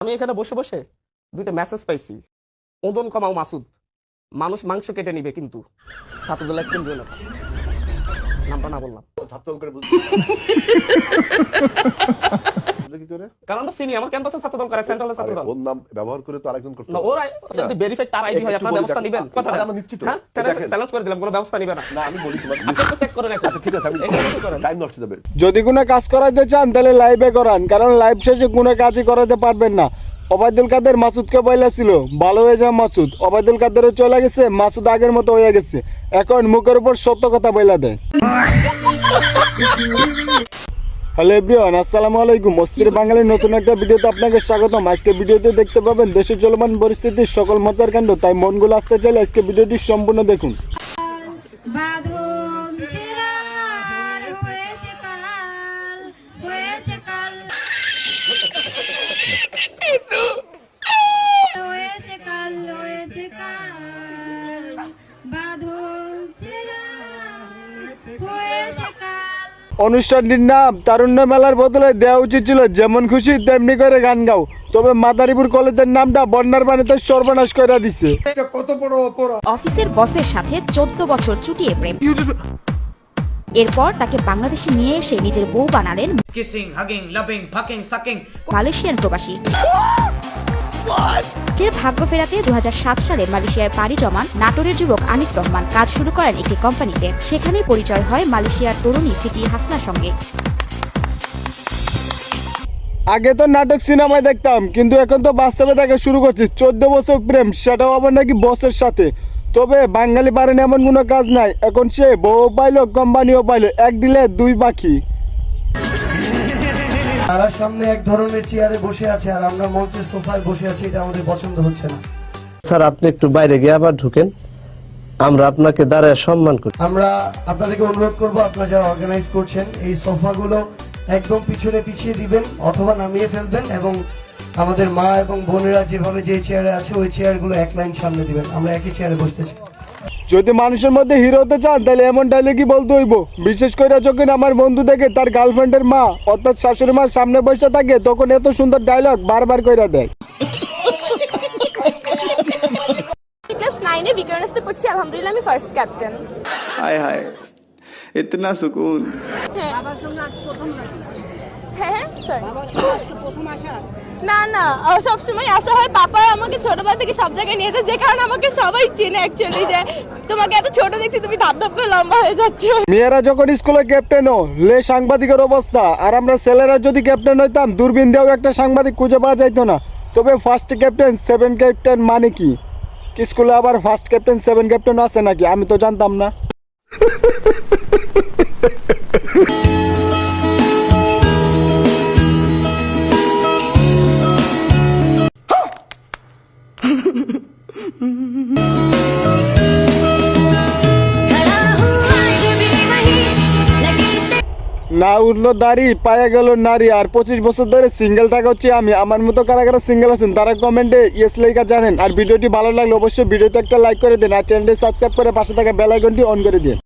আমি এখানে বসে বসে দুইটা মেসেজ পাইছি। ওজন কমাও মাসুদ, মানুষ মাংস কেটে নিবে কিন্তু ছাত্রদলের কেন্দ্রীয় নেতা। নামটা না বললাম কারণ আমরা চিনি, আমার ক্যাম্পাসে ছাত্রদল করে, সেন্ট্রালের ছাত্রদল। ওর নাম ব্যবহার করে তো আরেকজন করতে না, ওরা যদি ভেরিফাইড তার আইডি হয় আপনারা ব্যবস্থা নেবেন? কথা আমি নিচ্ছি তো। হ্যাঁ, চ্যালেঞ্জ করে দিলাম, কোনো ব্যবস্থা নেবে না। না আমি বলি তোমার আপনি তো চেক করেন এখন। আচ্ছা ঠিক আছে, আমি টাইম নষ্ট যাবে। যদি কোনো কাজ করাইতে চান তাহলে লাইভে করান, কারণ লাইভ শেষে কোনো কাজই করাতে পারবেন না। ওবায়দুল কাদের মাসুদকে বলেছিল ভালো হয়ে যায় মাসুদ, ওবায়দুল কাদেরও চলে গেছে, মাসুদ আগের মতো হয়ে গেছে, এখন মুখের উপর সত্য কথা বলে দেয়। হ্যালো এভরিওয়ান, আসসালামু আলাইকুম। অস্থির বাঙালির নতুন একটা ভিডিওতে আপনাকে স্বাগতম। আজকে ভিডিওতে দেখতে পাবেন দেশের চলমান পরিস্থিতির সকল মজার কাণ্ড, তাই মনগুলো আসতে চাইলে আজকে ভিডিওটি সম্পূর্ণ দেখুন। অনুষ্ঠানটির নাম তারুণ্য মেলার বদলে দেওয়া উচিত ছিল যেমন খুশি তেমনি করে গান গাও, তবে মাদারীপুর কলেজের নামটা বন্যার পানিতে সর্বনাশ করে দিছে। অফিসের বসের সাথে 14 বছর চুটিয়ে প্রেম, এরপর তাকে বাংলাদেশে নিয়ে এসে নিজের বউ বানালেন Kissing, hugging, loving, fucking, sucking. Malaysian প্রবাসী। এর ভাগ্য ফেরাতে 2007 সালে মালয়েশিয়ায় পাড়ি জমান নাটোরের যুবক আনিস রহমান কাজ শুরু করেন একটি কোম্পানিতে। সেখানেই পরিচয় হয় মালয়েশিয়ার তরুণী সিটি হাসনার সঙ্গে। আগে তো নাটক সিনেমায় দেখতাম, কিন্তু এখন তো বাস্তবে দেখা শুরু করছি। 14 বছর প্রেম, সেটাও আবার নাকি বসের সাথে। তবে বাঙালি পারেন এমন কোনো কাজ নাই, এখন সে বউ পাইলো কোম্পানিও পাইলো, এক দিলে দুই পাখি। তারা সামনে এক ধরনের চেয়ারে বসে আছে আর আমরা মঞ্চে সোফায় বসে আছি, এটা আমাদের পছন্দ হচ্ছে না। স্যার আপনি একটু বাইরে গিয়ে আবার ঢুকেন, আমরা আপনাকে দাঁড়ায় সম্মান করি। আমরা আপনাদেরকে অনুরোধ করব, আপনারা যারা অর্গানাইজ করছেন এই সোফাগুলো একদম পিছনে পিছিয়ে দিবেন অথবা নামিয়ে ফেলবেন, এবং আমাদের মা এবং বোনেরা যেভাবে যে চেয়ারে আছে ওই চেয়ারগুলো এক লাইন সামনে দিবেন। আমরা একই চেয়ারে বসতেছি। যদি মানুষের মধ্যে হিরো হতে চান তাহলে এমন ডায়লগই বলতে হইব। বিশেষ করে যখন আমার বন্ধু দেখে তার গার্লফ্রেন্ডের মা অর্থাৎ শাশুড়ি মার সামনে বসে থাকে, তখন এত সুন্দর ডায়লগ বারবার কইরা দেয়। ক্লাস 9 এ বিকারণস্তে পড়ছি, আলহামদুলিল্লাহ আমি ফার্স্ট ক্যাপ্টেন। हाय हाय इतना सुकून। হ্যাঁ সরি, না না সবসময় আসা হয়। পাপা আমাকে ছোটবেলা থেকে সব জায়গায় নিয়ে যায়, যে কারণে আমাকে সবাই চেনে অ্যাকচুয়ালি, যে তোমাকে এত ছোট দেখছি, তুমি ধাপ ধাপ করে লম্বা হয়ে যাচ্ছ। মেয়েরা যখন স্কুলে ক্যাপ্টেন লে সাংবাদিকের অবস্থা, আর আমরা ছেলেরা যদি ক্যাপ্টেন হইতাম দূরবীন দিয়েও একটা সাংবাদিক খুঁজে পাওয়া যাইতো না। তবে ফার্স্ট ক্যাপ্টেন 7 ক্যাপ্টেন মানে কি স্কুলে আবার ফার্স্ট ক্যাপ্টেন 7 ক্যাপ্টেন আছে নাকি? আমি তো জানতাম না। না উঠলো দাড়ি, পায়ে গেল নারী, আর 25 বছর ধরে সিঙ্গেল থাকা হচ্ছে আমি। আমার মতো কারা কারা সিঙ্গেল আছেন তারা কমেন্টে ইয়েস লেখা জানেন। আর ভিডিওটি ভালো লাগলে অবশ্যই ভিডিওতে একটা লাইক করে দিন, আর চ্যানেলটি সাবস্ক্রাইব করে পাশে থাকা বেল আইকনটি অন করে দিন।